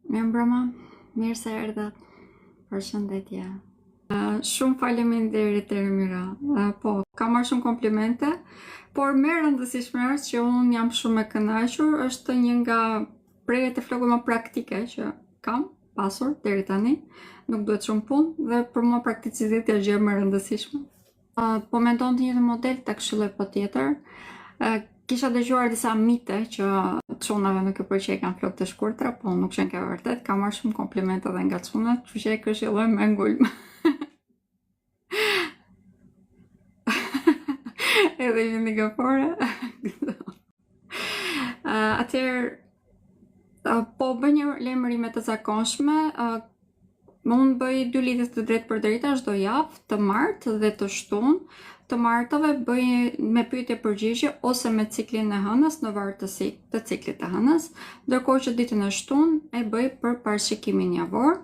Mirëmbrëma, mirë se erdhët. Përshëndetje. Shumë faleminderit Ermira. Po, kam marrë shumë komplimente, por më e rëndësishme është që unë jam shumë e kënaqur, është një nga prerjet e flokëve më praktike që kam pasur deri tani. Nuk duhet shumë punë dhe për mua prakticiteti është gjë më e rëndësishme. Po mendon të njëjtën model ta këshilloj patjetër. Kisha dëgjuar disa mite që çunave nuk i pëlqej kanë flokë të shkurtra, po nuk qenë ke vërtet, kam marrë shumë komplimente edhe nga çunat, kështu që e këshilloj me ngulm. Edhe një gafore. Atëherë, po bëj një lajmërime të zakonshme, unë bëj 2 lidhje të drejtë për drejta çdo javë, të martë dhe të shtunë. Të martëve bëj me pyetje përgjigje ose me ciklin e hënës në varë të ciklit të hënës, ndërkohë që ditën e shtunë e bëj për parashikimin javor.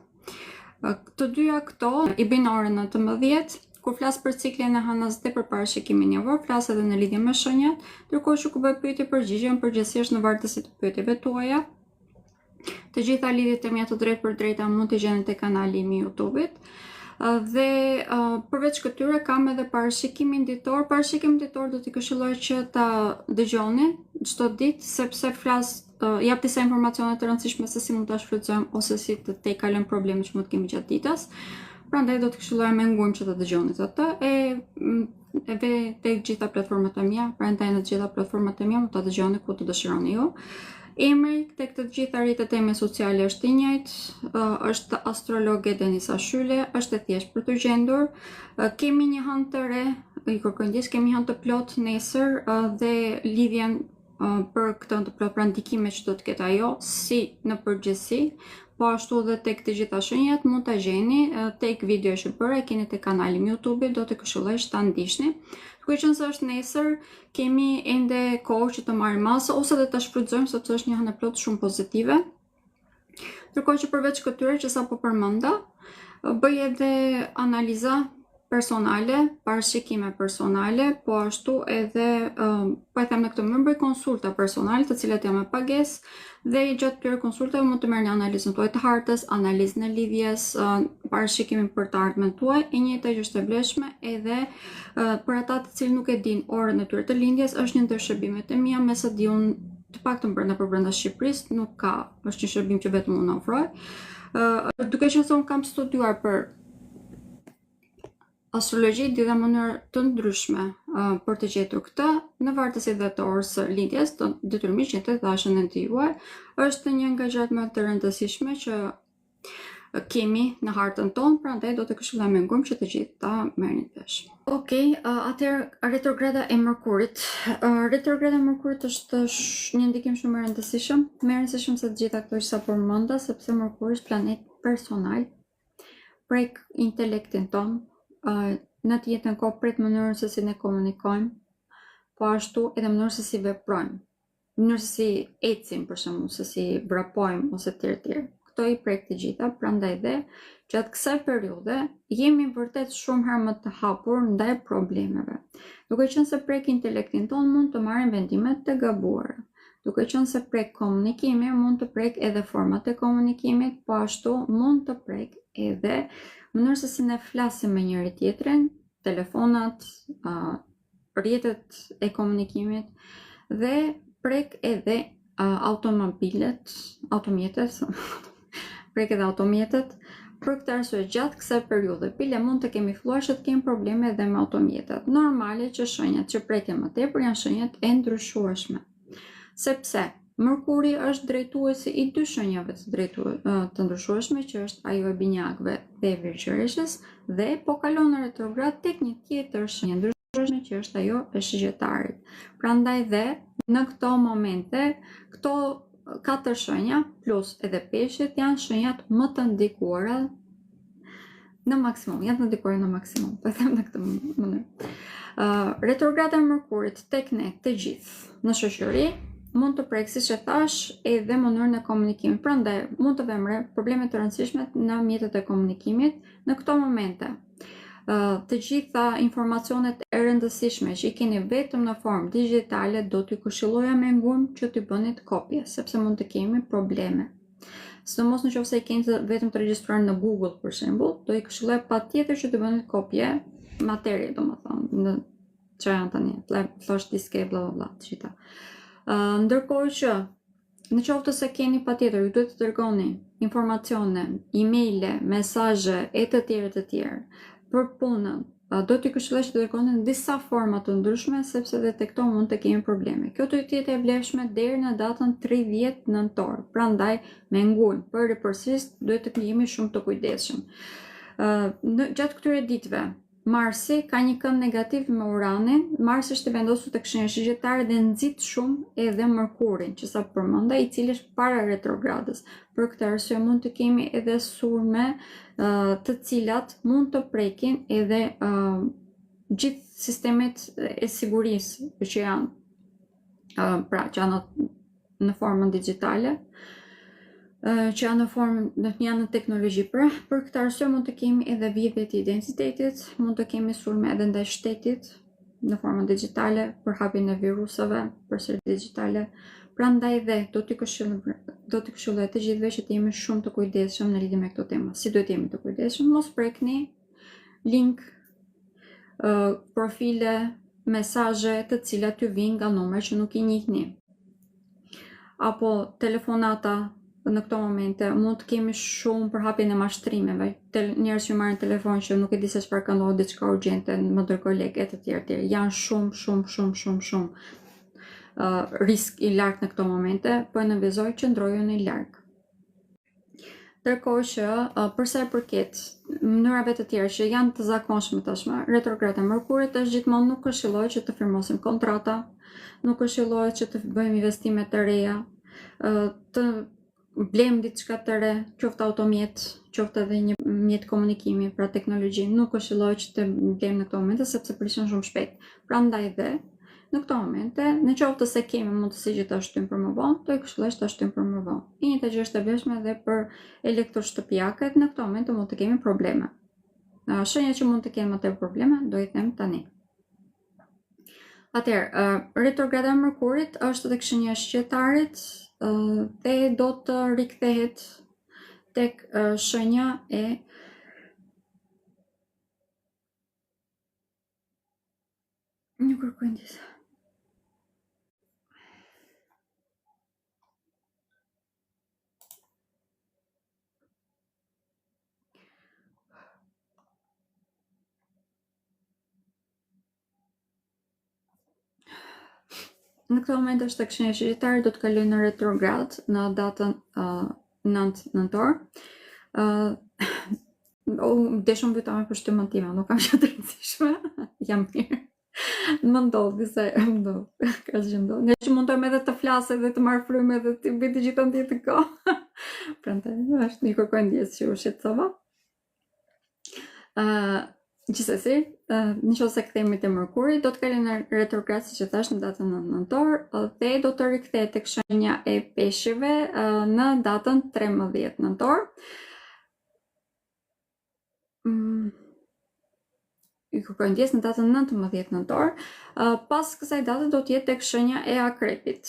Të dyja këto i bëjnë orën 19, kur flas për ciklin e hënës dhe për parashikimin javor, flas edhe në lidhje me shenjat, ndërkohë që kur bëj pyetje përgjigje përgjithsisht në varësi të pyetjeve tuaja. Të gjitha lidhjet e mia të drejtë për drejta mund t'i gjeni te kanali im i YouTube-it. Dhe përveç këtyre kam edhe parashikimin ditor. Parashikimin ditor do t'i këshilloj që ta dëgjoni çdo ditë, sepse jap disa informacione të rëndësishme se si mund ta shfrytëzojmë ose si të tejkalojmë problemet që mund të kemi gjatë ditës. Prandaj do të këshilloj me ngurm që të dëgjoni atë edhe te gjitha platformat e mia, prandaj në të gjitha platformat e mia mund ta dëgjoni ku të dëshironi ju. Emri tek të gjitha rrjetet e mia sociale është i njëjtë, është astrologe Denisa Shyle, është e thjeshtë për të gjendur. Kemi një hënë të re, i kërkoj ndjes, kemi hënë të plot nesër dhe lidhjen për këtë hënë të plot, pra ndikimet që do të ketë ajo, si në përgjithësi, po ashtu dhe tek të gjitha shenjat mund ta gjeni tek video që bëra, e keni te kanali im YouTube, do të këshilloj që ta ndiqni. Duke qenë se është nesër, kemi ende kohë që të marrim masë ose dhe ta shfrytëzojmë sepse është një hënë plot shumë pozitive. Ndërkohë që përveç këtyre që sapo përmenda, bëj edhe analiza personale, parashikime personale, po ashtu edhe, po e them në këtë mënyrë, bëj konsulta personale, të cilat janë me pagesë, dhe gjatë këtyre konsultave mund të merrni analizën tuaj të hartës, analizën e lidhjes, parashikimin për të ardhmen tuaj, e njëjta që është e vlefshme edhe për ata të cilët nuk e dinë orën e tyre të lindjes, është një ndër shërbimet e mia, me sa di unë, të paktën brenda Shqipërisë, nuk ka, është një shërbim që vetëm unë ofroj. Duke qenë se unë kam studiuar për astrologji di dhe mënyrë të ndryshme për të gjetur këtë, në varësi dhe të orës së lindjes, detyrimisht që të dashën e juaj, është një nga gjërat më të rëndësishme që kemi në hartën tonë, prandaj do të këshilloj me ngurm që të gjithë ta merrni vesh. Okej, atëherë retrograda e Mërkurit. Retrograda e Mërkurit është një ndikim shumë i rëndësishëm, më i rëndësishëm se të gjitha këto që sapo përmenda, sepse Mërkuri është planet personal, prek intelektin tonë, në të njëjtën kohë pret mënyrën se si ne komunikojmë, po ashtu edhe mënyrën se si veprojmë, mënyrën se si ecim për shembull, se si vrapojmë ose tjerë. Këto i prek të gjitha, prandaj dhe gjatë kësaj periudhe jemi vërtet shumë herë më të hapur ndaj problemeve. Duke qenë se prek intelektin tonë mund të marrim vendime të gabuara. Duke qenë se prek komunikimi mund të prek edhe format e komunikimit, po ashtu mund të prek edhe mënyrë se si ne flasim me njëri tjetrin, telefonat, rrjetet e komunikimit dhe prek edhe automjetet, për këtë arsye gjatë kësaj periudhe pile mund të kemi filluar që të kemi probleme edhe me automjetet. Normale që shenjat që preken më tepër janë shenjat e ndryshueshme. Sepse Mërkuri është drejtuesi i 2 shenjave të ndryshueshme, që është ajo e binjakëve dhe e virgjëreshës, dhe po kalon në retrograd tek një tjetër shenjë ndryshueshme që është ajo e shëgjetarit. Prandaj dhe në këto momente, këto 4 shenja plus edhe peshqit janë shenjat më të ndikuara në maksimum, po them në këtë mënyrë. Retrograda e Mërkurit tek ne të gjithë në shoqëri mund të prek, siç e thash, edhe mënyrën e komunikimit. Prandaj mund të vëmre probleme të rëndësishme në mjetet e komunikimit në këto momente. Të gjitha informacionet e rëndësishme që i keni vetëm në formë digjitale do t'ju këshilloja me ngurm që t'i bënit kopje, sepse mund të kemi probleme. sidomos nëse i keni vetëm të regjistruar në Google për shembull, do i këshilloj patjetër që të bëni kopje materie, domethënë në çfarë janë tani, flash diske bla bla bla, të gjitha. Ndërkohë që në qoftë se keni patjetër, ju duhet të dërgoni informacione, emaile, mesazhe e të tjerë për punën, do t'i këshilloj që të dërgoni në disa forma të ndryshme, sepse dhe tek këto mund të kemi probleme. Kjo do të jetë e vlefshme deri në datën 30 nëntor. Prandaj me ngul për përsëris duhet të jemi shumë të kujdesshëm. Gjatë këtyre ditëve, Marsi ka një kënd negativ me Uranin. Marsi është i vendosur tek shenja shigjetare dhe nxit shumë edhe Mërkurin, që sa përmenda, i cili është para retrogradës. Për këtë arsye mund të kemi edhe sulme të cilat mund të prekin edhe gjithë sistemet e sigurisë që janë, pra që janë në formën digjitale, që janë në teknologji. Për këtë arsye mund të kemi edhe vjedhje të identitetit, mund të kemi sulme edhe ndaj shtetit në formën digjitale për hapjen e viruseve përsëri digjitale. Prandaj dhe do t'i këshilloj të gjithëve që të jemi shumë të kujdesshëm në lidhje me këtë temë. Si duhet jemi të kujdesshëm? Mos prekni link, profile, mesazhe të cilat ju vijnë nga numra që nuk i njihni, apo telefonata. Në këto momente mund të kemi shumë për hapjen e mashtrimeve, njerëz që marrin telefon që nuk e di se çfarë ka ndodhur, diçka urgjente, më dërgoj lek e të tjerë. Janë shumë risk i lartë në këto momente, po e nënvezoj që ndrojuni larg. Ndërkohë që përsa i përket mënyrave të tjera që janë të zakonshme tashmë, retrograda e Mërkurit është gjithmonë nuk këshillohet që të firmosim kontrata, nuk këshillohet që të bëjmë investime të reja, të blem diçka të re, qoftë automjet, qoftë edhe një mjet komunikimi, pra teknologji, nuk këshillohet që të blem në këto momente sepse prishen shumë shpejt. Prandaj dhe në këto momente, në qoftë se kemi mundësi që ta shtyjmë për më vonë, do i këshilloj që ta shtyjmë për më vonë. E njëjta gjë është e vlefshme edhe për elektroshtëpiakët, në këto momente mund të kemi probleme. Shenjat që mund të kemi atë probleme do i them tani. Atëherë, retrograda e Mërkurit është tek shenja e shqetarit dhe do të rikthehet tek shenja e një kërkëndjes. Në këtë moment është tek shenja shqetare, do të kalojë në retrograd në datën 9 nëntor. Deshëm vytame për shtymën time, nuk kam që të rëndësishme, jam mirë. Më ndodh disa ka që ndodh. Nga që mundojmë edhe të flasë edhe të marrë frymë edhe të bëjë të gjithë në të kohë. Prandaj është një kërkëndjes që u shqetësova. Gjithsesi, nëse kthehemi te Mërkuri, do të kalojë në retrograd, siç e thash, në datën 9 nëntor dhe do të rikthehet tek shenja e Peshqve në datën 13 nëntor. I kërkëndjes në datën 19 nëntor. Pas kësaj date do të jetë tek shenja e Akrepit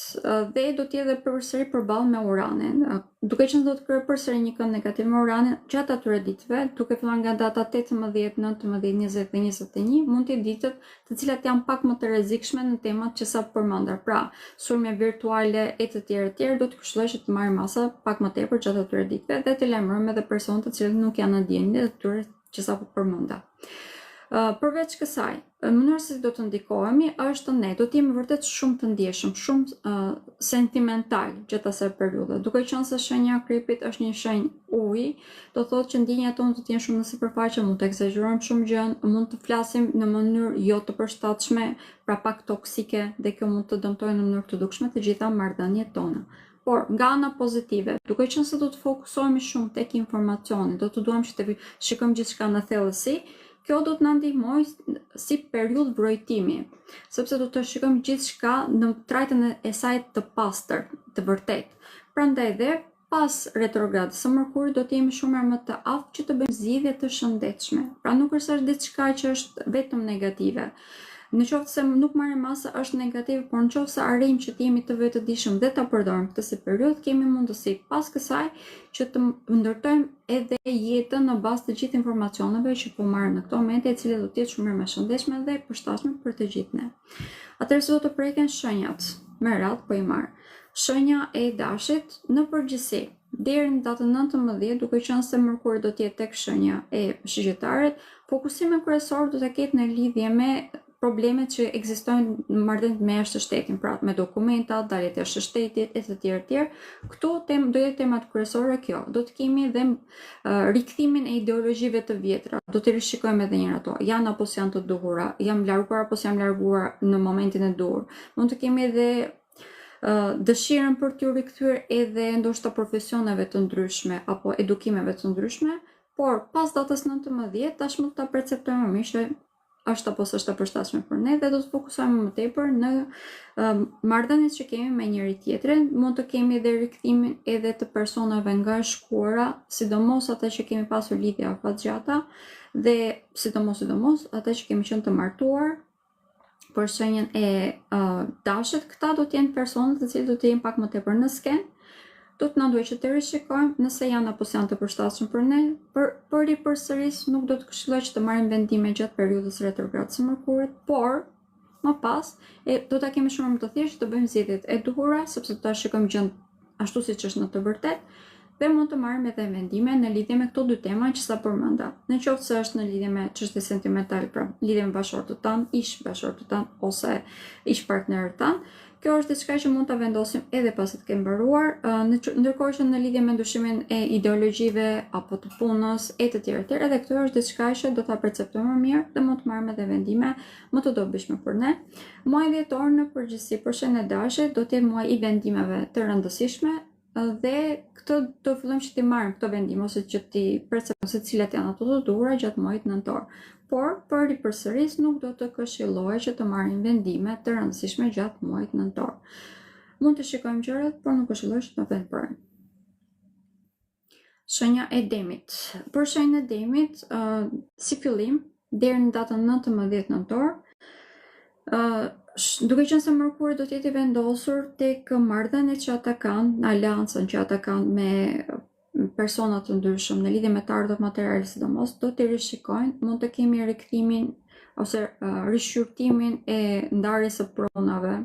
dhe do të jetë përsëri përballë me Uranin. Duke qenë se do të krijojë përsëri një kënd negativ me Uranin gjatë atyre ditëve, duke filluar nga data 18, 19, 20 dhe 21, mund të jetë ditët të cilat janë pak më të rrezikshme në temat që sa përmenda. Pra, sulme virtuale e të tjerë do të këshilloj që të marrë masa pak më tepër gjatë atyre ditëve dhe të lajmërojmë edhe personat të cilët nuk janë në ndjenjë të tyre që sa përmenda. Përveç kësaj, mënyra se do të ndikohemi është ne do të jemi vërtet shumë të ndjeshëm, shumë sentimental gjatë asaj periudhe. Duke qenë se shenja e Akrepit është një shenjë uji, do thotë që ndjenjat tona do të jenë shumë në sipërfaqe, mund të egzagjerojmë shumë gjën, mund të flasim në mënyrë jo të përshtatshme, pra pak toksike, dhe kjo mund të dëmtojë në mënyrë të dukshme të gjitha marrëdhëniet tona. Por nga ana pozitive, duke qenë se do të fokusohemi shumë tek informacioni, do të duam që të shikojmë gjithçka në thellësi, kjo do të na ndihmojë si periudhë vrojtimi, sepse do të shikojmë gjithçka në trajtën e saj të pastër, të vërtetë. Prandaj dhe pas retrogradës së Mërkurit do të jemi shumë më të aftë që të bëjmë zgjidhje të shëndetshme. Pra nuk është diçka që është vetëm negative. Në qoftë se nuk marrim masë është negativ, por në qoftë se arrijmë që të jemi të vetëdijshëm dhe ta përdorim këtë si periudhë, kemi mundësi pas kësaj që të ndërtojmë edhe jetën në bazë të gjithë informacioneve që po marrim në këtë moment, e cilat do të jetë shumë më shëndetshme dhe përshtatshme për të gjithë ne. Atëherë do të preken shenjat. Me radhë po i marr. Shenja e dashit në përgjithësi deri në datën 19, duke qenë se Mërkuri do të jetë tek shenja e Shigjetarët, fokusimi kryesor do të ketë në lidhje me problemet që ekzistojnë në marrëdhëniet me shtetin, pra me dokumentat, daljet e shtetit e të tjerë. Këtu do jetë temat kryesore kjo. Do të kemi dhe rikthimin e ideologjive të vjetra. Do të rishikojmë edhe njëra ato. Janë apo janë të duhura? Jam larguar apo jam larguar në momentin e duhur? Mund të kemi edhe dëshirën për t'ju rikthyer edhe ndoshta profesioneve të ndryshme apo edukimeve të ndryshme, por pas datës 19 tashmë ta perceptojmë më mirë që është apo s'është e përshtatshme për ne dhe do të fokusohemi më tepër në marrëdhëniet që kemi me njëri tjetrin. Mund të kemi edhe rikthimin edhe të personave nga shkuara, sidomos ata që kemi pasur lidhje afatgjata dhe sidomos ata që kemi qenë të martuar. Për shenjën e dashit, këta do të jenë personat të cilët do të jenë pak më tepër në skenë. Do të na duhet që të rishikojmë nëse janë apo janë të përshtatshëm për ne. Përsëris nuk do të këshilloj që të marrim vendime gjatë periudhës retrogradë së Mërkurit, por më pas do ta kemi shumë më të thjeshtë të bëjmë zgjedhjet e duhura, sepse do ta shikojmë gjën ashtu siç është në të vërtetë dhe mund të marrim edhe vendime në lidhje me këto dy tema që sa përmenda. Në qoftë se është në lidhje me çështje sentimentale, pra lidhje me bashkëshortët tan, ish bashkëshortët tan ose ish partnerët tan, kjo është diçka që mund ta vendosim edhe pasi të kemi mbaruar, ndërkohë që në lidhje me ndryshimin e ideologjive apo të punës e të tjerë, edhe kjo është diçka që do ta perceptojmë më mirë dhe mund të marrim edhe vendime më të dobishme për ne. Muaji dhjetor në përgjithësi për shenjën e dashit do të jetë muaj i vendimeve të rëndësishme dhe këtë do fillojmë që t'i marrim këto vendime ose që t'i perceptojmë se cilat janë ato të duhura gjatë muajit nëntor. Por përsëris nuk do të këshillohet që të marrim vendime të rëndësishme gjatë muajit nëntor. Mund të shikojmë gjërat, por nuk këshillohet që të veprojmë. Shenja e Demit. Për shenjën e Demit, si fillim deri në datën 19 nëntor, duke qenë se Mërkuri do të jetë i vendosur tek marrëdhëniet që ata kanë, aleancën që ata kanë me persona të ndryshëm në lidhje me të ardhurat materiale sidomos, do të rishikojnë, mund të kemi rikthimin ose rishqyrtimin e ndarjes së pronave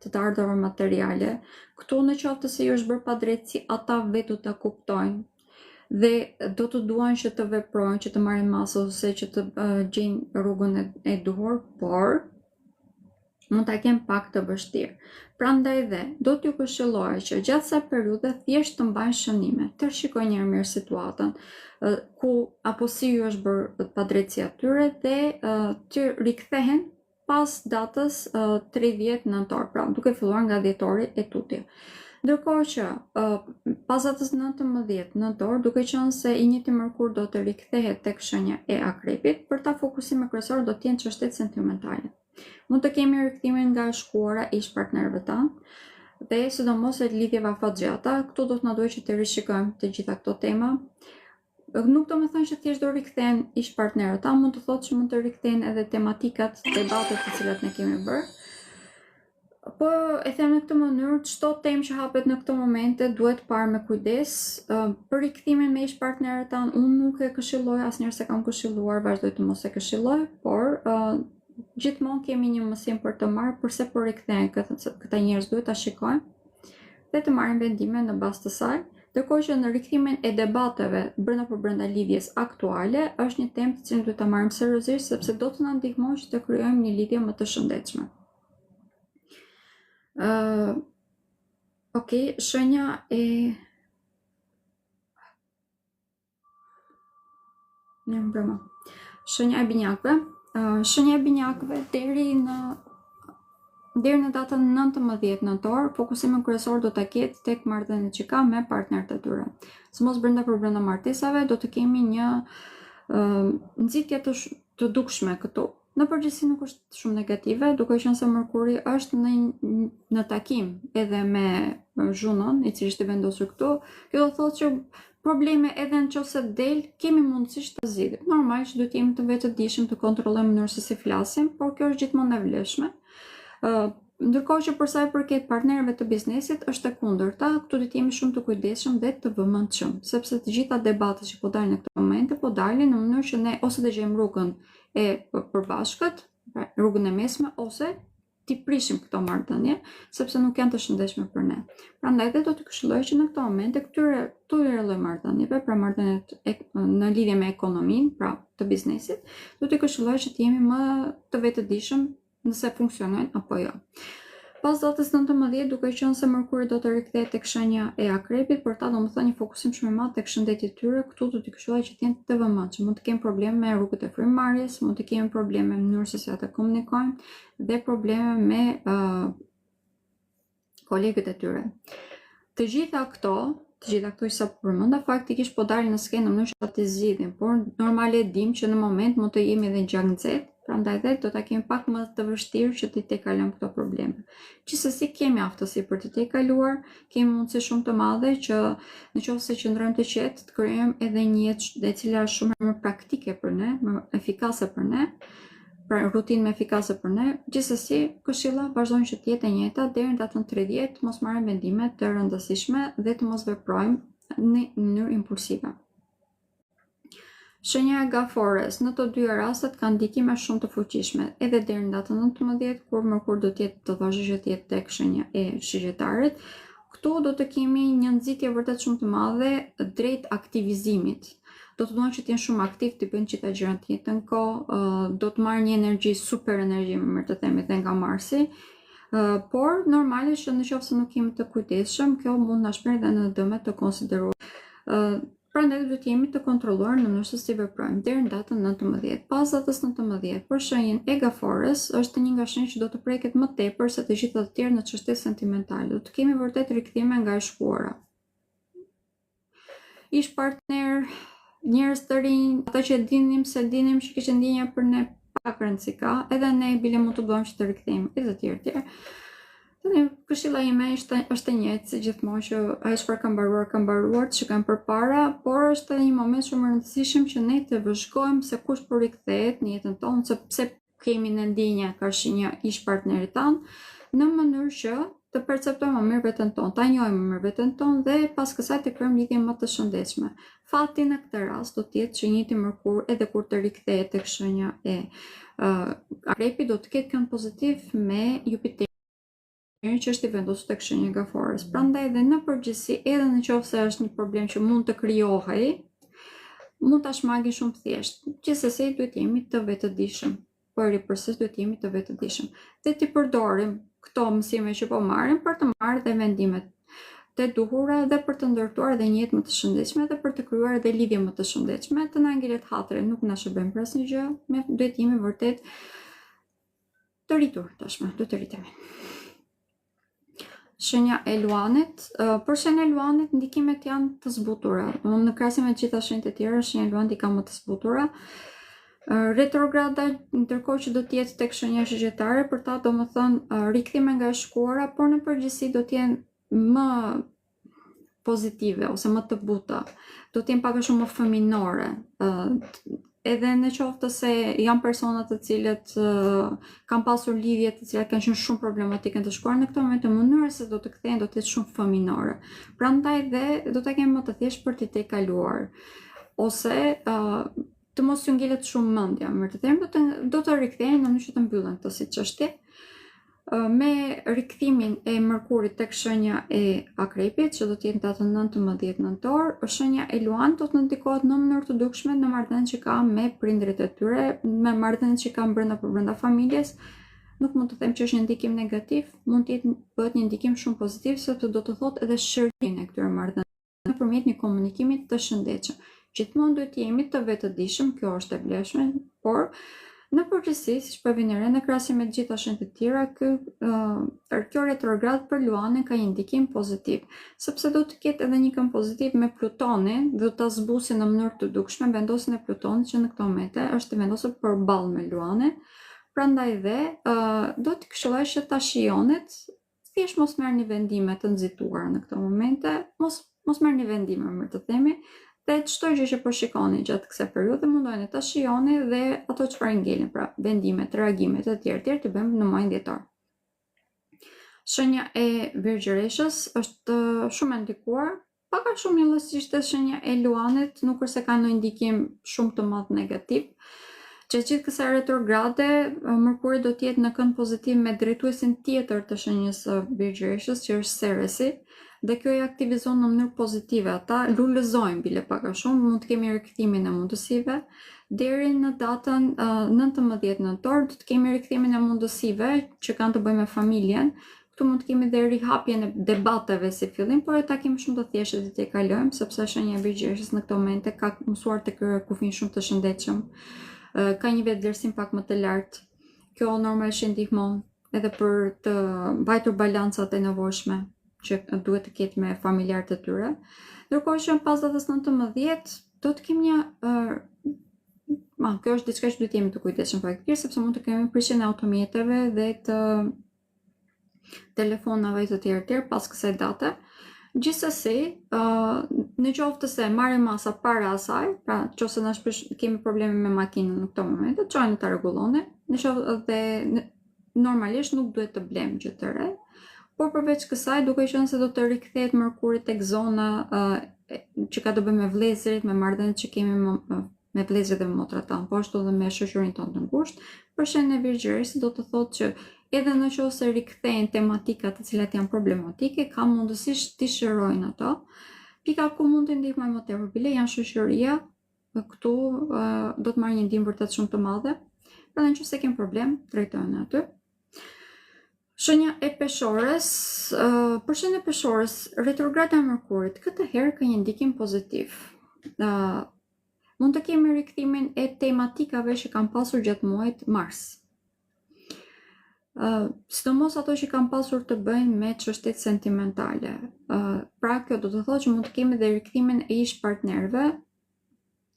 të ardhurave materiale. Këtu në qoftë se ju është bërë padrejtësi, ata vetë do ta kuptojnë dhe do të duan që të veprojnë, që të marrin masë ose që të gjejnë rrugën e duhur, por mund ta kenë pak të vështirë. Prandaj dhe do t'ju këshillohet që gjatë kësaj periudhe thjesht të mbajnë shënime, të shikojnë një herë mirë situatën, ku apo si ju është bërë padrejtësia tyre dhe të rikthehen pas datës 30 nëntor, pra duke filluar nga dhjetori e tuti. Ndërkohë që pas datës 19 nëntor, duke qenë se i njëjti Mërkur do të rikthehet tek shenja e Akrepit, për ta fokusime kryesor do të jenë çështjet sentimentale. Mund të kemi rikthimin nga shkuara ish partnerëve tanë dhe sidomos e lidhjeve afatgjata. Këtu do të na duhet që të rishikojmë të gjitha këto tema. Nuk do të thonë që thjesht do rikthehen ish partnerët tanë, mund të thotë që mund të rikthehen edhe tematikat, debatet të cilat ne kemi bërë. Po e them në këtë mënyrë, çdo temë që hapet në këtë momente duhet parë me kujdes. Për rikthimin me ish partnerët tanë, unë nuk e këshilloj, asnjëherë se kam këshilluar, vazhdoj të mos e këshilloj, por gjithmonë kemi një mësim për të marrë përse po rikthehen këta njerëz, duhet ta shikojmë dhe të marrim vendime në bazë të saj. Ndërkohë që në rikthimin e debateve brenda lidhjes aktuale është një temë të cilën duhet ta marrim seriozisht, sepse do të na ndihmojë që të krijojmë një lidhje më të shëndetshme. Okej, shenja e shenja e binjakëve. Shenja e binjakëve deri në datën 19 nëntor, fokusimi kryesor do ta ketë tek marrëdhëniet që ka me partnerët e tyre. Sidomos brenda martesave do të kemi një nxitje të dukshme këtu. Në përgjithësi nuk është shumë negative, duke qenë se Mërkuri është në takim edhe me Zhunën, i cili është i vendosur këtu. Kjo do thotë që probleme edhe në qofse del, kemi mundësisht të zgjidhim. Normalisht duhet jemi të vetëdijshëm të kontrollojmë mënyrën se si flasim, por kjo është gjithmonë e vlefshme. Ndërkohë që për sa i përket partnerëve të biznesit është e kundërta, këtu duhet jemi shumë të kujdesshëm dhe të vëmendshëm, sepse të gjitha debatet që po dalin në këtë moment po dalin në mënyrë që ne ose të gjejmë rrugën e përbashkët, rrugën e mesme, ose t'i prishim këto marrëdhënie, sepse nuk janë të shëndetshme për ne. Prandaj dhe do të këshilloj që në këtë moment këtyre lloj marrëdhënieve, pra marrëdhëniet në lidhje me ekonominë, pra të biznesit, do të këshilloj që të jemi më të vetëdijshëm nëse funksionojnë apo jo. Pas datës 19, duke qenë se Mërkuri do të rikthehet tek shenja e Akrepit, por ta domethënë një fokusim shumë i madh tek shëndeti i tyre, këtu do t'i këshilloj që të jenë të vëmendshëm. Mund të kemë probleme me rrugët e frymëmarrjes, mund të kemi probleme me mënyrën se si ata komunikojnë dhe probleme me kolegët e tyre. Të gjitha këto që sa përmenda faktikisht po dalin në skenë në mënyrë që të zgjidhim, por normale dim që në moment mund të jemi edhe gjatë nxehtë, prandaj dhe do ta kemi pak më të vështirë që të tejkalojmë këto probleme. Gjithsesi kemi aftësi për të tejkaluar, kemi mundësi shumë të madhe që nëse qëndrojmë të qetë, të krijojmë edhe një jetë e cila është shumë më praktike për ne, më efikase për ne, pra rutinë më efikase për ne. Gjithsesi, këshilla vazhdojnë që të jetë e njëjta deri në datën 30, mos marrim vendime të rëndësishme dhe të mos veprojmë në mënyrë impulsive. Shenja e Gafores në të dy rastet ka ndikime shumë të fuqishme, edhe deri në datën 19, kur Mërkuri do të jetë të vazhdojë të jetë tek shenja e Shigjetarit. Këtu do të kemi një nxitje vërtet shumë të madhe drejt aktivizimit. Do të duan që të jenë shumë aktiv, të bëjnë gjitha gjërat të njëjtën kohë, do të marrë një energji, super energji, më të themi, dhe nga Marsi. Por normalisht që nëse nuk jemi të kujdesshëm, kjo mund na shpërndë edhe në dëme të konsideruar. Prandaj duhet jemi të kontrolluar në mënyrë se si veprojmë deri në datën 19. Pas datës 19, për shenjën e Gafores, është një nga shenjat që do të preket më tepër se të gjitha të tjerë në çështje sentimentale. Do të kemi vërtet rikthime nga e shkuara. Ish partner, njerëz të rinj, ata që dinim që kishin ndjenja për ne pak rëndësi ka, edhe ne bile mund të duam që të rikthehemi, edhe të tjerë. Këshilla ime është e njëjtë si gjithmonë, që ajo çfarë ka mbaruar, që kanë përpara, por është edhe një moment shumë i rëndësishëm që ne të vëzhgojmë se kush po rikthehet në jetën tonë, sepse kemi në ndjenja karshi një ish partnerit tanë, në mënyrë që të perceptojmë më mirë veten tonë, ta njohim më mirë veten tonë dhe pas kësaj të krijojmë lidhje më të shëndetshme. Fati në këtë rast do të jetë që njëti Mërkur edhe kur të rikthehet tek shenja e Akrepit do të ketë kënd pozitiv me Jupiter, që është i vendosur tek shenja e Gafores. Prandaj dhe në përgjithësi, edhe nëse është një problem që mund të krijohej, mund ta shmangim shumë thjesht. Gjithsesi duhet jemi të vetëdijshëm. Përpërsisht duhet jemi të vetëdijshëm. Dhe ti përdorim këto mësime që po marrim për të marrë dhe vendimet të duhura dhe për të ndërtuar edhe një jetë më të shëndetshme dhe për të krijuar edhe lidhje më të shëndetshme. Të na ngelet hatre nuk na shërbejnë për asnjë gjë, duhet jemi vërtet të rritur tashmë, duhet të rritemi. Shenja e Luanit, për shenja e Luanit ndikimet janë të zbutura. Në krahasim me të gjitha shenjat e tjera, shenja e Luanit ka më të zbutura. Retrograda, ndërkohë që do të jetë tek shenja shigjetare, për ta domethënë rikthime nga e shkuara, por në përgjithësi do të jenë më pozitive ose më të buta. Do të jenë pak a shumë më fëminore. Edhe në qoftë se janë persona të cilët kanë pasur lidhje të cilat kanë qenë shumë problematike të shkuar në këtë moment, në mënyrë se do të kthehen do të jetë shumë fëminore. Prandaj dhe do ta kemi më të thjeshtë për t'i tejkaluar. Ose të mos ju ngelet shumë mendja, më të them, do të rikthehen në mënyrë që të mbyllen këtë si çështje. Me rikthimin e Mërkurit tek shenja e Akrepit, që do të jetë datën 19 nëntor, shenja e Luanit do të ndikohet në mënyrë të dukshme në marrëdhënien që ka me prindërit e tyre, me marrëdhënien që kanë brenda familjes. Nuk mund të them që është një ndikim negativ, mund të bëhet një ndikim shumë pozitiv, sepse do të thotë edhe shërimin e këtyre marrëdhënieve nëpërmjet një komunikimi të shëndetshëm. Gjithmonë duhet të jemi të vetëdijshëm, kjo është e vlefshme, por në përgjithësi, siç po vjen re në krahasim me të gjitha shenjat e tjera, kjo retrograd për Luanin ka një ndikim pozitiv, sepse do të ketë edhe një kënd pozitiv me Plutonin, do ta zbusë në mënyrë të dukshme vendosjen e Plutonit që në këtë moment është vendosur përballë me Luanin. Prandaj dhe do të këshilloj që ta shijonit, thjesht mos merrni vendime të nxituara në këtë momente, mos mos merrni vendime, më të themi, dhe çdo gjë që po shikoni gjatë kësaj periudhe mundojeni ta shijoni dhe ato çfarë ngelin, pra vendimet, reagimet e tjerë të bëjmë në muajin dhjetor. Shenja e Virgjëreshës është shumë e ndikuar, pak a shumë njëllësisht e shenja e Luanit, nuk është se ka ndonjë ndikim shumë të madh negativ. Që gjithë kësaj retrograde, Mërkuri do të jetë në kënd pozitiv me drejtuesin tjetër të shenjës së Virgjëreshës, që është Ceresi, dhe kjo i aktivizon në mënyrë pozitive ata, lullëzojnë bile pak a shumë, mund të kemi rikthimin e mundësive, deri në datën 19 nëntor do të kemi rikthimin e mundësive që kanë të bëjnë me familjen. Këtu mund të kemi dhe rihapjen e debateve si fillim, por e takim shumë të thjeshtë dhe t'i kalojmë, sepse shenja e Virgjëreshës në këto momente ka mësuar të kërë kufin shumë të shëndetshëm, ka një vetëvlerësim pak më të lartë. Kjo normalisht ndihmon edhe për të mbajtur balancat e nevojshme që duhet të ketë me familjarët e tyre. Ndërkohë që pas datës 19 do të kemi kjo është diçka që duhet jemi të kujdesshëm faktikisht, sepse mund të kemi prishjen e automjeteve dhe të telefonave të tjerë pas kësaj date. Gjithsesi, në qoftë se marrim masa para asaj, pra nëse na kemi probleme me makinën në këto momente, çojeni ta rregulloni, dhe normalisht nuk duhet të blejmë gjë të re. Por përveç kësaj, duke qenë se do të rikthehet Mërkuri tek zona që ka të bëjë me vëllezërit, me marrëdhëniet që kemi me vëllezërit dhe motrat tanë, po ashtu edhe me shoqërinë tonë të ngushtë, për shenjën e Virgjëreshës do të thotë që edhe në qoftë se rikthehen tematikat të cilat janë problematike, ka mundësi të shërojnë ato. Pika ku mund të ndihmojnë më tepër bile janë shoqëria, këtu do të marrë një ndihmë vërtet shumë të madhe. Prandaj nëse kemë problem, drejtojeni aty. Shenja e Peshores, për shenjën e Peshores, retrograda e Mërkurit këtë herë ka një ndikim pozitiv. Mund të kemi rikthimin e tematikave që kanë pasur gjatë muajit Mars. Sidomos ato që kanë pasur të bëjnë me çështjet sentimentale. Pra kjo do të thotë që mund të kemi dhe rikthimin e ish partnerëve.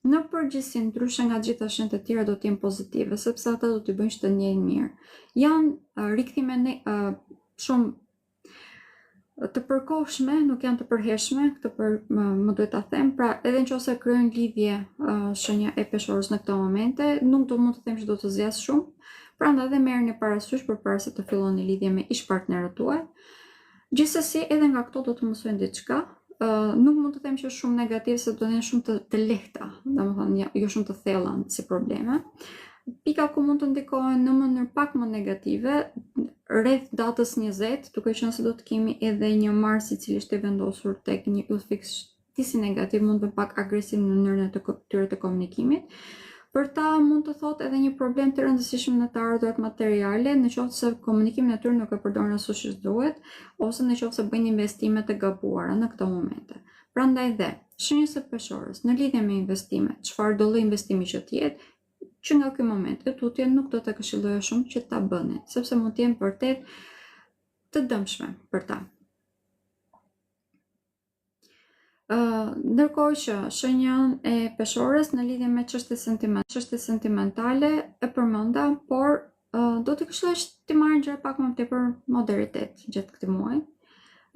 Në përgjithësi, ndryshe nga gjitha shenjat e tjera do të jenë pozitive, sepse ata do t'i bëjnë që të ndjejnë mirë. Janë rikthime shumë të përkohshme, nuk janë të përhershme, këtë më duhet ta them, pra edhe nëse kryen lidhje shenja e Peshorës në këto momente, nuk do mund të them që do të zgjas shumë. Prandaj edhe merrni parasysh përpara se të filloni lidhje me ish partnerët tuaj. Gjithsesi, edhe nga këto do të mësojnë diçka. Nuk mund të them që është shumë negativ, se do të jenë shumë të lehta, domethënë jo shumë të thella si probleme. Pika ku mund të ndikohen në mënyrë pak më negative, rreth datës 20, duke qenë se do të kemi edhe një Mars i cili është i vendosur tek një yll fiks disi negativ, mund të pak agresiv në mënyrën e tyre të komunikimit. Për ta mund të thotë edhe një problem të rëndësishëm në të ardhurat materiale, në qoftë se komunikimin e tyre nuk e përdorin ashtu siç duhet, ose në qoftë se bëjnë investime të gabuara në këto momente. Prandaj dhe shenjës së Peshorës në lidhje me investimet, çfarë do lloj investimi që të jetë, që nga ky moment e tutje nuk do të këshilloja shumë që ta bëni, sepse mund të jenë vërtet të dëmshme për ta. Ndërkohë që shenjën e Peshorës në lidhje me çështje sentimentale e përmenda, por do të këshilloj të marrë gjëra pak më tepër moderitet gjatë këtij muaji.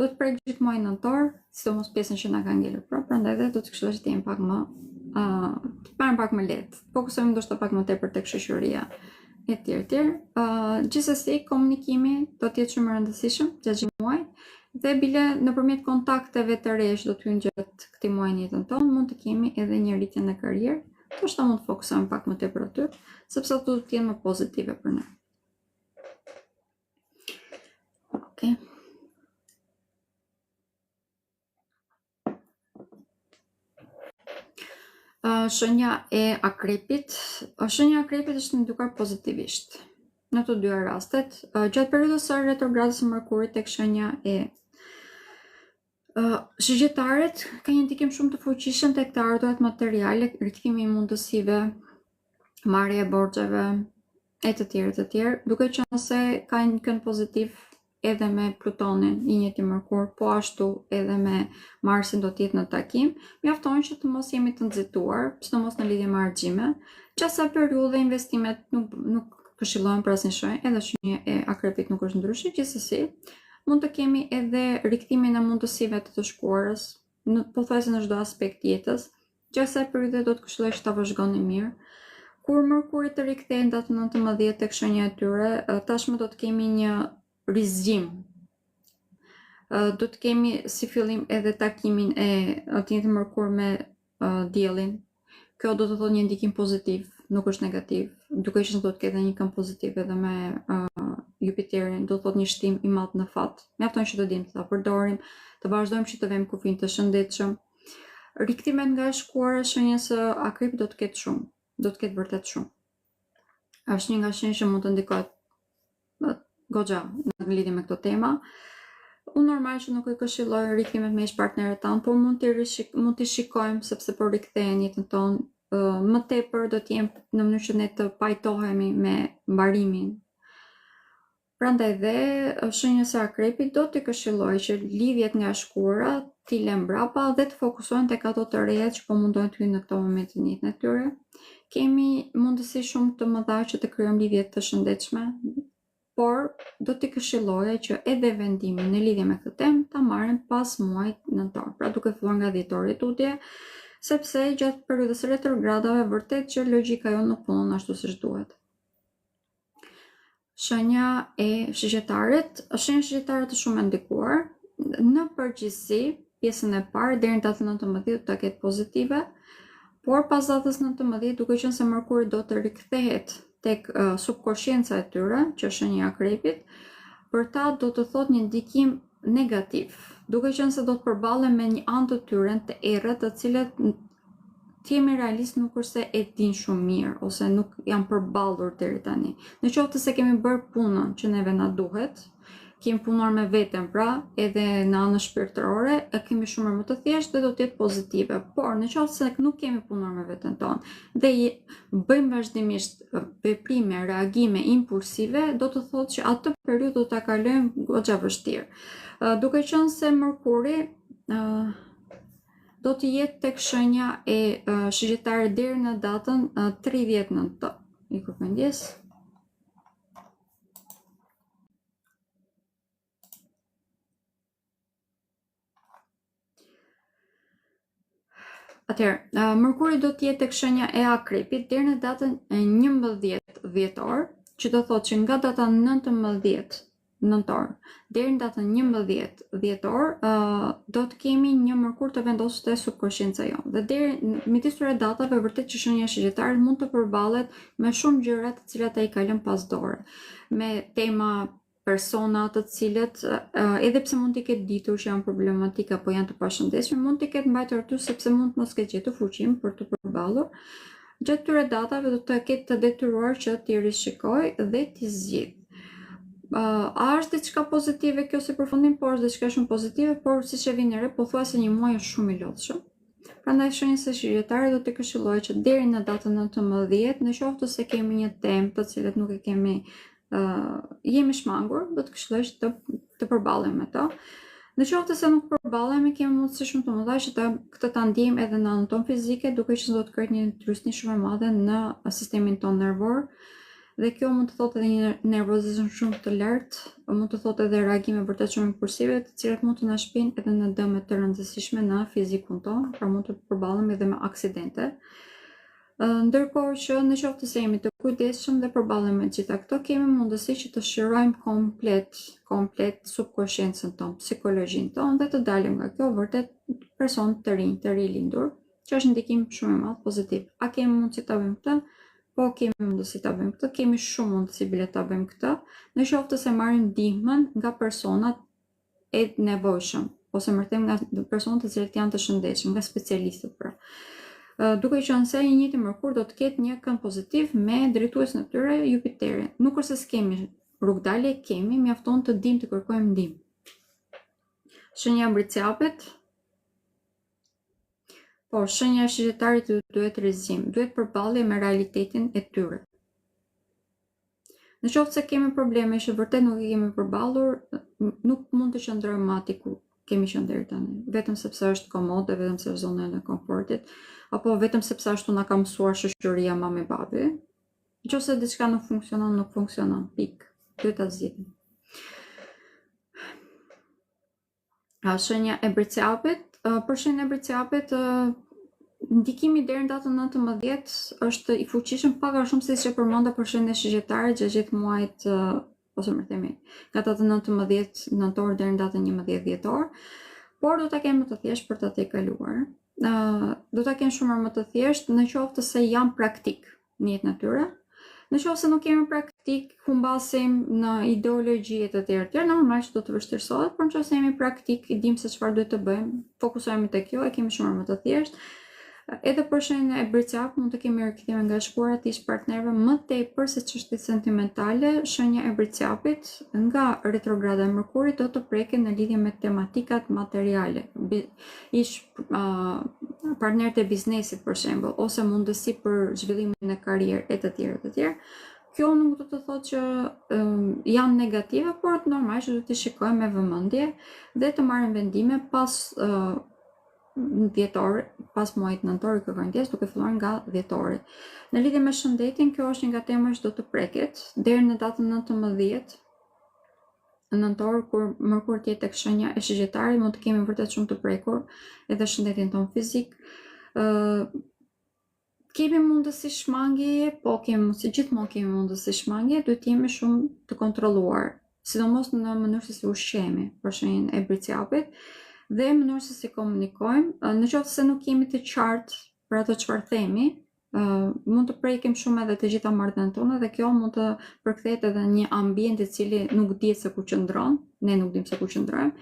Do të prek gjithë muajin nëntor, sidomos pjesën që na ka ngelur, prandaj edhe do të këshilloj të jemi pak më të parë pak më lehtë. Fokusojmë ndoshta pak më tepër tek shoqëria e tjerë. Gjithsesi, komunikimi do të jetë shumë i rëndësishëm gjatë gjithë muajit. Dhe bile nëpërmjet kontakteve të reja që do të hyjnë gjatë këtij muaji në jetën tonë, mund të kemi edhe një rritje në karrierë. Ndoshta mund të fokusojmë pak më tepër aty, sepse ato do të jenë më pozitive për ne. Okej. Shenja e Akrepit. Shenja e Akrepit është ndikuar pozitivisht në të dyja rastet. Gjatë periudhës së retrogradës së Mërkurit tek shenja e Shigjetarët ka një ndikim shumë të fuqishëm tek të ardhurat materiale, rikthimi i mundësive, marrja e borxheve e të tjerë, duke qenë se ka një kënd pozitiv edhe me Plutonin, i njëjti Mërkur, po ashtu edhe me Marsin do të jetë në takim. Mjafton që të mos jemi të nxituar, sidomos në lidhje me argjime. Gjasa periudhe investimet nuk këshillohen për asnjë shenjë, edhe shenja e Akrepit nuk është ndryshe. Gjithsesi, mund të kemi edhe rikthimin e mundësive të shkuarës, pothuajse në çdo aspekt jetës. Gjatë kësaj periudhe do të këshilloj që ta vazhdoni mirë. Kur Mërkuri të rikthehen datë 19 tek shenja e tyre, tashmë do të kemi një rizgjim. Do të kemi si fillim edhe takimin e të njëjtë Mërkur me Diellin. Kjo do të thotë një ndikim pozitiv, nuk është negativ, duke qenë se do të ketë një këmbë pozitiv edhe me Jupiterin, do të thotë një shtim i madh në fat. Mjafton që të dimë ta përdorim, të vazhdojmë që të vëmë kufin të shëndetshëm. Rikthimet nga e shkuara shenjës së Akrepit do të ketë shumë, do të ketë vërtet shumë. Është një nga shenjat që mund të ndikojë goxha në lidhje me këtë temë. Unë normal që nuk e këshilloj rikthimet me ish-partnerët tanë, por mund t'i shikojmë sepse po rikthehen jetën tonë. Më tepër do të jem në mënyrë që ne të pajtohemi me mbarimin. Prandaj dhe shenjës së Akrepit do t'i këshilloj që lidhjet nga e shkuara t'i lëmë mbrapa dhe të fokusohen tek ato të reja që po mundojnë të hyjnë në këto momente në jetën e tyre. Kemi mundësi shumë të mëdha që të krijojmë lidhje të shëndetshme, por do t'i këshilloja që edhe vendimin në lidhje me këtë temë ta marrin pas muajit nëntor, pra duke filluar nga dhjetori tutje, sepse gjatë periudhës retrogradave vërtet që logjika jonë nuk punon ashtu siç duhet. Shenja e Shigjetarët, shenja e Shigjetarët është shumë e ndikuar. Në përgjithësi, pjesën e parë deri në datën 19 do ta ketë pozitive, por pas datës 19, duke qenë se Mërkuri do të rikthehet tek subkonscienca e tyre, që është shenja e Akrepit, për ta do të thotë një ndikim negativ, duke qenë se do të përballen me një anë të tyre të errët, të cilët të jemi realist nuk është se e din shumë mirë ose nuk janë përballur deri tani. Në qoftë se kemi bërë punën që neve na duhet, kemi punuar me veten, pra edhe në anën shpirtërore, e kemi shumë më të thjeshtë dhe do të jetë pozitive. Por në qoftë se nuk kemi punuar me veten tonë dhe bëjmë vazhdimisht veprime, reagime impulsive, do të thotë që atë periudhë do ta kalojmë goxha vështirë. Duke qenë se Mërkuri do të jetë tek shenja e Shigjetarit deri në datën 30 nëntor. I përmendjes. Atëherë, Mërkuri do të jetë tek shenja e Akrepit deri në datën 11 dhjetor, që do thotë që nga data 19 nëntor deri në datën 11 dhjetor do të kemi një Mërkur të vendosur te subkonscienca jonë. Dhe deri midis këtyre datave vërtet që shenja e Shigjetarit mund të përballet me shumë gjëra të cilat ai ka lënë pas dore, me tema persona të cilët edhe pse mund t'i ketë ditur që janë problematika apo janë të pashëndetshme, mund t'i ketë mbajtur aty sepse mund mos ketë gjetur fuqinë për të përballur. Gjatë këtyre datave do të ketë të detyruar që t'i rishikoj dhe t'i zgjidh. A është diçka pozitive kjo si përfundim, por është diçka shumë pozitive, por siç e vini re, pothuajse një muaj është shumë i lodhshëm. Prandaj shenjës së Shigjetarit do t'i këshilloj që deri në datën 19, në qoftë se kemi një temë të cilët nuk e kemi jemi shmangur, do të këshilloj që të përballemi me to. Në qoftë se nuk përballemi, kemi mundësi shumë të mëdha që këtë ta ndjejmë edhe në anën tonë fizike, duke qenë se do të krijohet një trysni shumë e madhe në sistemin tonë nervor. Dhe kjo mund të thotë edhe një nervozizëm shumë të lartë, mund të thotë edhe reagime vërtet shumë impulsive, të cilat mund të na shpinë edhe në dëme të rëndësishme në fizikun tonë, pra mund të përballemi edhe me aksidente. Ndërkohë që në qoftë se jemi të kujdesshëm dhe përballemi me gjitha këto, kemi mundësi që të shirojmë komplet subkonsciencën tonë, psikologjinë tonë dhe të dalim nga kjo vërtet person të rilindur, që është ndikim shumë i madh pozitiv. A kemi mundësi ta bëjmë këtë? Po kemi mundësi ta bëjmë këtë, kemi shumë mundësi bile ta bëjmë këtë, në qoftë se marrim ndihmën nga personat e nevojshëm, ose më them nga personat të cilët janë të shëndetshëm, nga specialistët pra. Duke qenë se një njëjti Mërkur do të ketë një kënd pozitiv me drejtuesin e tyre Jupiterin. Nuk është se s'kemi rrugdalje, kemi, mjafton të dimë të kërkojmë ndihmë. Shenja e Mbricjapit. Po, shenja e Shigjetarit duhet rizgjim, duhet përballje me realitetin e tyre. Në qoftë se kemi probleme që vërtet nuk i kemi përballur, nuk mund të qëndrojmë aty ku kemi qenë deri tani, vetëm sepse është komode, vetëm se është zona e komfortit, apo vetëm sepse ashtu na ka mësuar shoqëria mami babi. Nëse diçka nuk funksionon, pikë. Duhet ta zgjidhim. Shenja e Mbricjapit Për shenjën e Bricapit, ndikimi deri në datën 19 është i fuqishëm pak a shumë siç e përmenda për shenjën e shigjetare gjatë gjithë muajit, ose më themi, nga datën 19 nëntor deri në datën 11 dhjetor, por do ta kenë më të thjeshtë për ta tejkaluar. Do ta kenë shumë më të thjeshtë në qoftë se janë praktik në jetën e tyre. Në qoftë se nuk kemi praktik, humbasim në ideologji e të tjerë, normalisht do të vështirësohet, por nëse jemi praktik, i dim se çfarë duhet të bëjmë, fokusohemi te kjo, e kemi shumë më të thjeshtë. Edhe për shenjën e Bricap mund të kemi rikthime nga shkuara të ish partnerëve më tepër se çështjet sentimentale. Shenja e Bricapit nga retrograda e Mërkurit do të preket në lidhje me tematikat materiale, ish partnerët e biznesit për shembull, ose mundësi për zhvillimin e karrierë e të tjerë. Kjo nuk do të thotë që janë negative, por normalisht do të shikojmë me vëmendje dhe të marrim vendime pas dhjetor, pas muajit nëntor i kërkojnë ndjes, duke filluar nga dhjetori. Në lidhje me shëndetin, kjo është një nga temat që do të preket deri në datën 19 nëntor, kur Mërkuri të jetë tek shenja e shigjetarit, mund të kemi vërtet shumë të prekur edhe shëndetin ton fizik. Kemi mundësi shmangje, po si gjithmonë kemi mundësi shmangje, duhet të jemi shumë të kontrolluar, sidomos në mënyrë se si ushqemi, për shenjën e Bricapit, dhe mënyrë se si komunikojmë. Në qoftë se nuk jemi të qartë për ato çfarë themi, mund të prekim shumë edhe të gjitha marrëdhëniet tona dhe kjo mund të përkthehet edhe në një ambient i cili nuk dihet se ku qëndron, ne nuk dimë se ku qëndrojmë,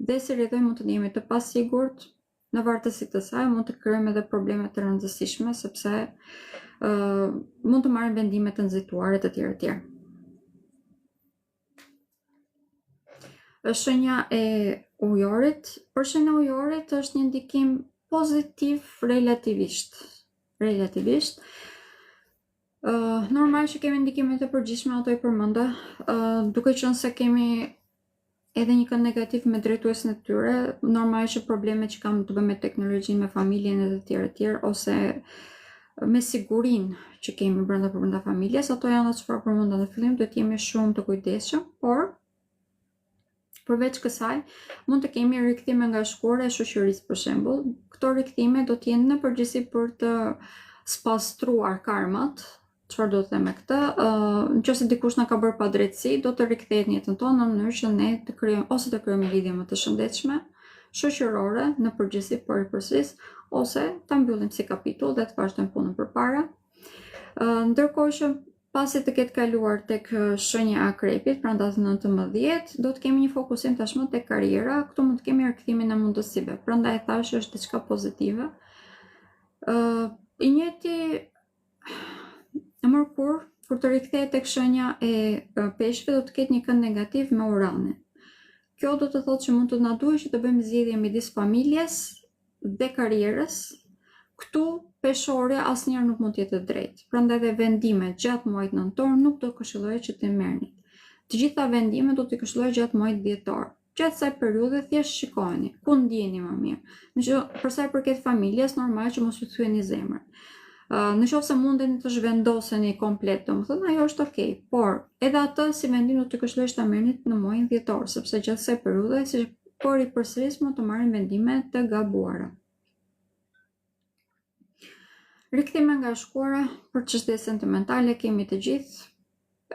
dhe si rrjedhojmë mund të jemi të pasigurt, në vartësi të saj mund të krijojmë edhe probleme të rëndësishme, sepse mund të marrim vendime të nxituara të tjera. Shenja e ujorit. Për shenja e ujorit është një ndikim pozitiv relativisht. Normal që kemi ndikimet e përgjithshme, ato i përmenda, duke qenë se kemi edhe një kënd negativ me drejtuesin e tyre, normalisht që problemet që kanë të bëjnë me teknologjinë, me familjen e të tjerë, ose me sigurinë që kemi brenda familjes, ato janë ato çfarë përmenda në fillim, duhet jemi shumë të kujdesshëm, por përveç kësaj, mund të kemi rikthime nga shkuara e shoqërisë për shembull. Këto rikthime do të jenë në përgjithësi për të spastruar karmat. Çfarë do të them me këtë? Nëse dikush na ka bërë padrejtësi, do të rikthehet në jetën tonë në mënyrë që ne të krijojmë lidhje më të shëndetshme, shoqërore në përgjithësi përsëris, ose ta mbyllim si kapitull dhe të vazhdojmë punën përpara. Ndërkohë që pasi të ketë kaluar tek shenja e Akrepit, pra datën 19, do të kemi një fokusim tashmë tek karriera. Këtu mund të kemi rikthimin e mundësive. Prandaj thash është diçka pozitive. I njëjti Mërkur, kur të rikthehet tek shenja e Peshqve, do të ketë një kënd negativ me Uranin. Kjo do të thotë që mund të na duhet që të bëjmë zgjedhje midis familjes dhe karrierës. Këtu peshorja asnjëherë nuk mund të jetë e drejtë. Prandaj dhe vendimet gjatë muajit nëntor nuk do këshilloj që të merrni. Të gjitha vendimet do t'i këshilloj gjatë muajit dhjetor. Gjatë kësaj periudhe thjesht shikojeni ku ndjeni më mirë. Për sa i përket familjes, normal që mos ju thyeni zemrën. Në qoftë se mundeni të zhvendoseni komplet, domethënë ajo është okay, por edhe atë si vendim do t'i këshilloj ta merrni në muajin dhjetor, sepse gjatë kësaj periudhe, si por i përsëris mund të marrin vendime të gabuara. Rikthime nga shkuara për çështje sentimentale kemi të gjithë,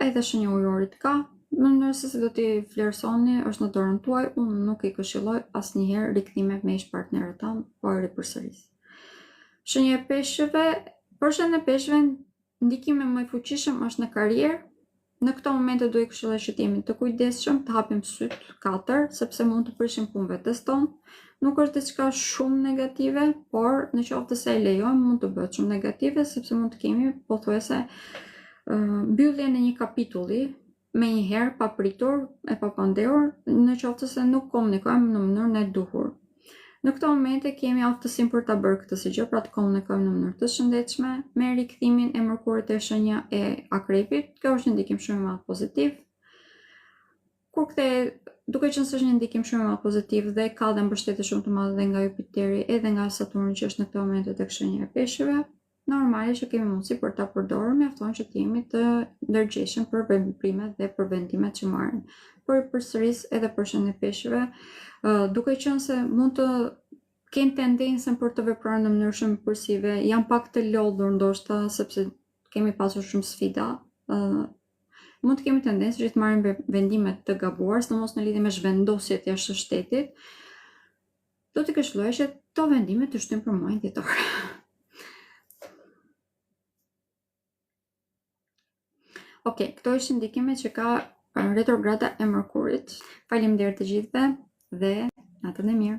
edhe shenja ujorit ka, nëse se do t'i vlerësoni është në dorën tuaj, unë nuk i këshilloj asnjëherë rikthime me ish partnerët tanë, por i përsëris. Shenja e Peshqve, për shenjën e Peshqve, ndikimi më i fuqishëm është në karrierë. Në këto momente do i këshilloj që të jemi të kujdesshëm, të hapim syt 4, sepse mund të prishim punë vetes tonë. Nuk është diçka shumë negative, por në qoftë se e lejojmë mund të bëhet shumë negative, sepse mund të kemi pothuajse mbylljen e një kapitulli me një herë papritur e papandehur, në qoftë se nuk komunikojmë në mënyrën e duhur. Në këto momente kemi aftësinë për ta bërë këtë si gjë, pra të komunikojmë në mënyrë të shëndetshme me rikthimin e Mërkurit te shenja e Akrepit. Kjo është një ndikim shumë më pozitiv. Kur duke qenë se është një ndikim shumë më pozitiv dhe ka dhe mbështetje shumë të madhe dhe nga Jupiteri edhe nga Saturni që është në këtë moment tek shenja e Peshqve, normalisht që kemi mundësi për ta përdorur, mjafton që të jemi të ndërgjegjshëm për veprimet dhe për vendimet që marrim. Por përsëris edhe për shenjën e Peshqve, duke qenë se mund të kenë tendencën për të vepruar në mënyrë shumë impulsive, janë pak të lodhur ndoshta sepse kemi pasur shumë sfida. Mund të kemi tendencë që të marrim vendime të gabuar, sidomos në lidhje me zhvendosjet jashtë shtetit. Do t'i këshilloja që këto vendime të shtojnë për muajin dhjetor. Okej, këto ishin ndikimet që ka retrograda e Mërkurit. Faleminderit të gjithëve dhe natën e mirë.